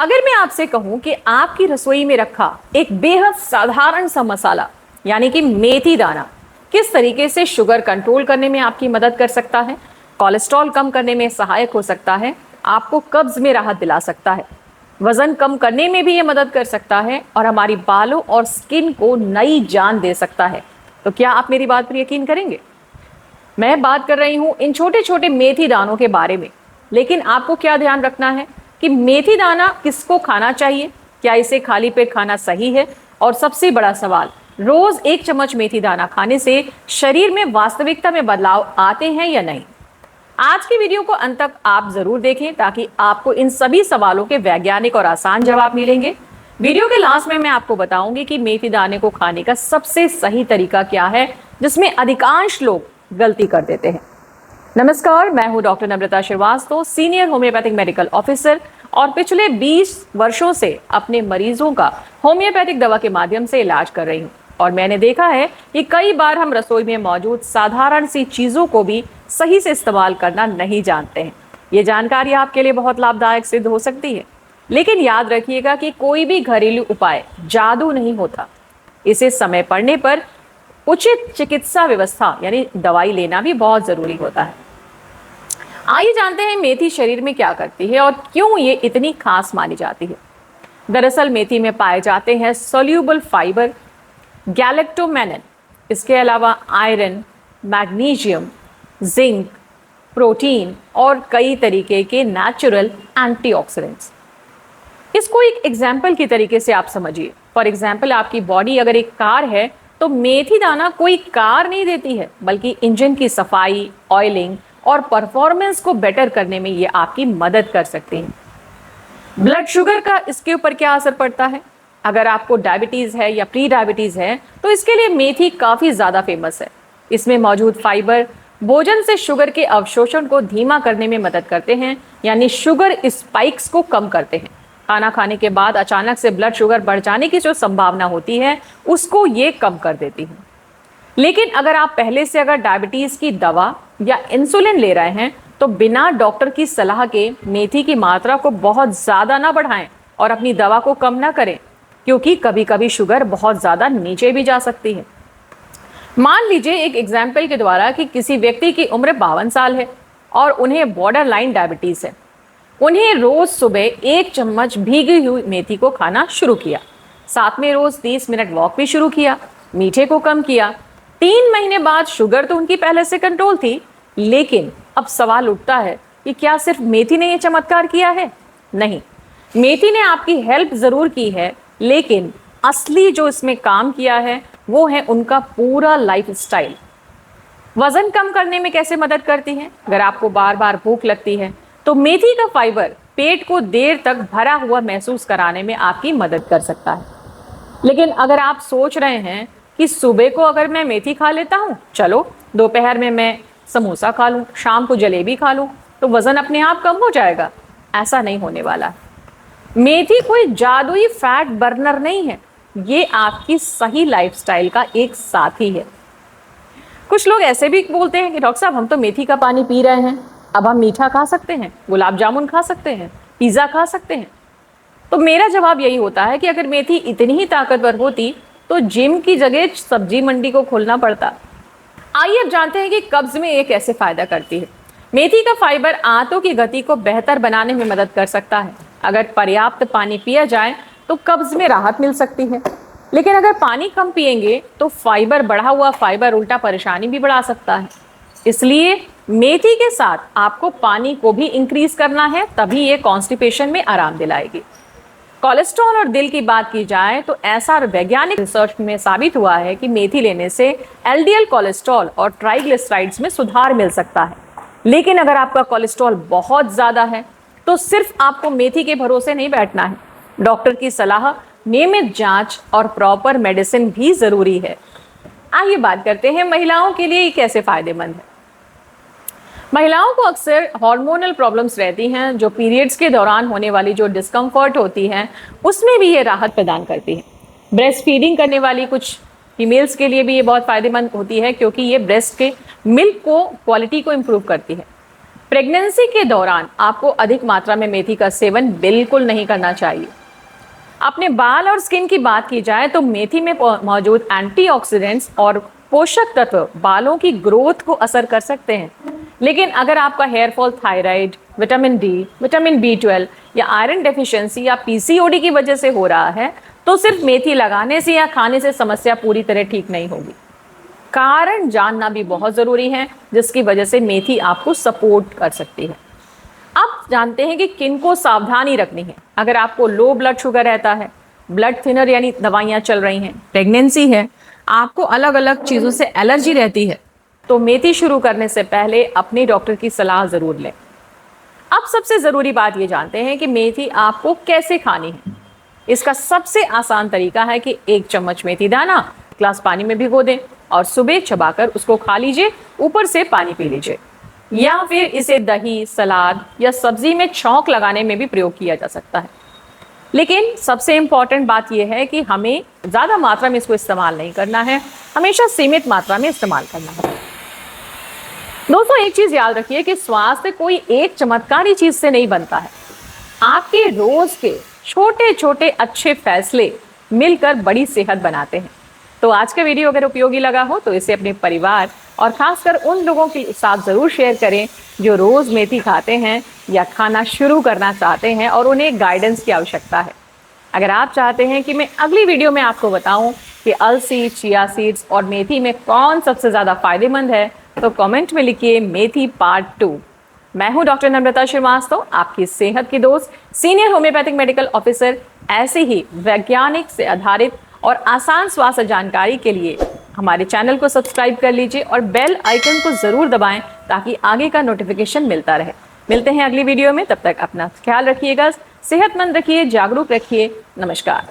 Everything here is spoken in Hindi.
अगर मैं आपसे कहूं कि आपकी रसोई में रखा एक बेहद साधारण सा मसाला यानी कि मेथी दाना किस तरीके से शुगर कंट्रोल करने में आपकी मदद कर सकता है, कोलेस्ट्रॉल कम करने में सहायक हो सकता है, आपको कब्ज में राहत दिला सकता है, वजन कम करने में भी ये मदद कर सकता है और हमारी बालों और स्किन को नई जान दे सकता है, तो क्या आप मेरी बात पर यकीन करेंगे? मैं बात कर रही हूं इन छोटे छोटे मेथी दानों के बारे में। लेकिन आपको क्या ध्यान रखना है कि मेथी दाना किसको खाना चाहिए, क्या इसे खाली पेट खाना सही है, और सबसे बड़ा सवाल, रोज 1 चम्मच मेथी दाना खाने से शरीर में वास्तविकता में बदलाव आते हैं या नहीं। आज की वीडियो को अंत तक आप जरूर देखें ताकि आपको इन सभी सवालों के वैज्ञानिक और आसान जवाब मिलेंगे। वीडियो के लास्ट में मैं आपको बताऊंगी कि मेथी दाने को खाने का सबसे सही तरीका क्या है, जिसमें अधिकांश लोग गलती कर देते हैं। नमस्कार, मैं हूं doctor Namrata Srivastava, senior homeopathic medical officer, और पिछले 20 वर्षों से अपने मरीजों का होम्योपैथिक दवा के माध्यम से इलाज कर रही हूं। और मैंने देखा है कि कई बार हम रसोई में मौजूद साधारण सी चीजों को भी सही से इस्तेमाल करना नहीं जानते हैं। ये जानकारी आपके लिए बहुत लाभदायक सिद्ध हो सकती है। लेकिन याद रखिएगा कि कोई भी घरेलू उपाय जादू नहीं होता। इसे समय पड़ने पर उचित चिकित्सा व्यवस्था यानी दवाई लेना भी बहुत जरूरी होता है। आइए जानते हैं मेथी शरीर में क्या करती है और क्यों ये इतनी खास मानी जाती है। दरअसल मेथी में पाए जाते हैं सोल्यूबल फाइबर, गैलेक्टोमेनिन, इसके अलावा आयरन, मैग्नीशियम, जिंक, प्रोटीन और कई तरीके के नेचुरल एंटीऑक्सीडेंट्स। इसको एक एग्जाम्पल की तरीके से आप समझिए। फॉर एग्जाम्पल, आपकी बॉडी अगर एक कार है तो मेथी दाना कोई कार नहीं देती है, बल्कि इंजन की सफाई, ऑयलिंग और परफॉर्मेंस को बेटर करने में ये आपकी मदद कर सकते हैं। ब्लड शुगर का इसके ऊपर क्या असर पड़ता है? अगर आपको डायबिटीज है या प्री डायबिटीज है तो इसके लिए मेथी काफी ज्यादा फेमस है। इसमें मौजूद फाइबर भोजन से शुगर के अवशोषण को धीमा करने में मदद करते हैं, यानी शुगर स्पाइक्स को कम करते हैं। खाना खाने के बाद अचानक से ब्लड शुगर बढ़ जाने की जो संभावना होती है उसको ये कम कर देती है। लेकिन अगर आप पहले से डायबिटीज की दवा या इंसुलिन ले रहे हैं तो बिना डॉक्टर की सलाह के मेथी की मात्रा को बहुत ज्यादा ना बढ़ाएं और अपनी दवा को कम ना करें, क्योंकि कभी कभी शुगर बहुत ज्यादा नीचे भी जा सकती है। मान लीजिए एक एग्जाम्पल के द्वारा कि किसी व्यक्ति की उम्र 52 साल है और उन्हें बॉर्डर लाइन डायबिटीज है। उन्हें रोज सुबह 1 चम्मच भीगी हुई मेथी को खाना शुरू किया, साथ में रोज 30 मिनट वॉक भी शुरू किया, मीठे को कम किया। 3 महीने बाद शुगर तो उनकी पहले से कंट्रोल थी, लेकिन अब सवाल उठता है कि क्या सिर्फ मेथी ने ये चमत्कार किया है? नहीं, मेथी ने आपकी हेल्प जरूर की है, लेकिन असली जो इसमें काम किया है वो है उनका पूरा लाइफस्टाइल। वजन कम करने में कैसे मदद करती है? अगर आपको बार बार भूख लगती है तो मेथी का फाइबर पेट को देर तक भरा हुआ महसूस कराने में आपकी मदद कर सकता है। लेकिन अगर आप सोच रहे हैं कि सुबह को अगर मैं मेथी खा लेता हूँ, चलो दोपहर में मैं समोसा खा लूँ, शाम को जलेबी खा लूँ, तो वजन अपने आप कम हो जाएगा, ऐसा नहीं होने वाला। मेथी कोई जादुई फैट बर्नर नहीं है, ये आपकी सही लाइफस्टाइल का एक साथी है। कुछ लोग ऐसे भी बोलते हैं कि डॉक्टर साहब हम तो मेथी का पानी पी रहे हैं, अब हम मीठा खा सकते हैं, गुलाब जामुन खा सकते हैं, पिज्जा खा सकते हैं। तो मेरा जवाब यही होता है कि अगर मेथी इतनी ही ताकतवर होती तो जिम की जगह सब्जी मंडी को खोलना पड़ता। आइए अब जानते हैं कि कब्ज में ये कैसे फायदा करती है। मेथी का फाइबर आंतों की गति को बेहतर बनाने में मदद कर सकता है। अगर पर्याप्त पानी पिया जाए तो कब्ज में राहत मिल सकती है, लेकिन अगर पानी कम पिएंगे तो फाइबर, बढ़ा हुआ फाइबर उल्टा परेशानी भी बढ़ा सकता है। इसलिए मेथी के साथ आपको पानी को भी इंक्रीज करना है, तभी ये कॉन्स्टिपेशन में आराम दिलाएगी। कोलेस्ट्रॉल और दिल की बात की जाए तो ऐसा वैज्ञानिक रिसर्च में साबित हुआ है कि मेथी लेने से एलडीएल कोलेस्ट्रॉल और ट्राइग्लिसराइड्स में सुधार मिल सकता है। लेकिन अगर आपका कोलेस्ट्रॉल बहुत ज्यादा है तो सिर्फ आपको मेथी के भरोसे नहीं बैठना है। डॉक्टर की सलाह, नियमित जांच और प्रॉपर मेडिसिन भी जरूरी है। आइए बात करते हैं महिलाओं के लिए ये कैसे फायदेमंद है। महिलाओं को अक्सर हार्मोनल प्रॉब्लम्स रहती हैं, जो पीरियड्स के दौरान होने वाली जो डिस्कम्फर्ट होती है उसमें भी ये राहत प्रदान करती है। ब्रेस्ट फीडिंग करने वाली कुछ फीमेल्स के लिए भी ये बहुत फायदेमंद होती है, क्योंकि ये ब्रेस्ट के मिल्क को क्वालिटी को इम्प्रूव करती है। प्रेगनेंसी के दौरान आपको अधिक मात्रा में मेथी का सेवन बिल्कुल नहीं करना चाहिए। अपने बाल और स्किन की बात की जाए तो मेथी में मौजूद एंटीऑक्सीडेंट्स और पोषक तत्व बालों की ग्रोथ को असर कर सकते हैं। लेकिन अगर आपका hair fall thyroid, vitamin D, vitamin B12 या आयरन डेफिशिएंसी या PCOD की वजह से हो रहा है तो सिर्फ मेथी लगाने से या खाने से समस्या पूरी तरह ठीक नहीं होगी। कारण जानना भी बहुत जरूरी है जिसकी वजह से मेथी आपको सपोर्ट कर सकती है। अब जानते हैं कि किन को सावधानी रखनी है। अगर आपको लो ब्लड शुगर रहता है, ब्लड थिनर यानी दवाइयाँ चल रही हैं, प्रेगनेंसी है, आपको अलग अलग चीज़ों से एलर्जी रहती है, तो मेथी शुरू करने से पहले अपने डॉक्टर की सलाह ज़रूर लें। अब सबसे ज़रूरी बात ये जानते हैं कि मेथी आपको कैसे खानी है। इसका सबसे आसान तरीका है कि 1 चम्मच मेथी दाना ग्लास पानी में भिगो दें और सुबह चबाकर उसको खा लीजिए, ऊपर से पानी पी लीजिए। या फिर इसे दही, सलाद या सब्जी में छौंक लगाने में भी प्रयोग किया जा सकता है। लेकिन सबसे इम्पॉर्टेंट बात यह है कि हमें ज़्यादा मात्रा में इसको इस्तेमाल नहीं करना है, हमेशा सीमित मात्रा में इस्तेमाल करना है। दोस्तों, एक चीज़ याद रखिए कि स्वास्थ्य कोई एक चमत्कारी चीज़ से नहीं बनता है। आपके रोज़ के छोटे छोटे अच्छे फैसले मिलकर बड़ी सेहत बनाते हैं। तो आज का वीडियो अगर उपयोगी लगा हो तो इसे अपने परिवार और खासकर उन लोगों के साथ ज़रूर शेयर करें जो रोज़ मेथी खाते हैं या खाना शुरू करना चाहते हैं और उन्हें गाइडेंस की आवश्यकता है। अगर आप चाहते हैं कि मैं अगली वीडियो में आपको बताऊं कि अलसी, चिया सीड्स और मेथी में कौन सबसे ज़्यादा फायदेमंद है तो कमेंट में लिखिए मेथी पार्ट 2। मैं हूं डॉक्टर नम्रता श्रीवास्तव, आपकी सेहत की दोस्त, सीनियर होम्योपैथिक मेडिकल ऑफिसर। ऐसे ही वैज्ञानिक से आधारित और आसान स्वास्थ्य जानकारी के लिए हमारे चैनल को सब्सक्राइब कर लीजिए और बेल आइकन को ज़रूर दबाएं ताकि आगे का नोटिफिकेशन मिलता रहे। मिलते हैं अगली वीडियो में, तब तक अपना ख्याल रखिएगा, सेहतमंद रखिए, जागरूक रखिए। नमस्कार।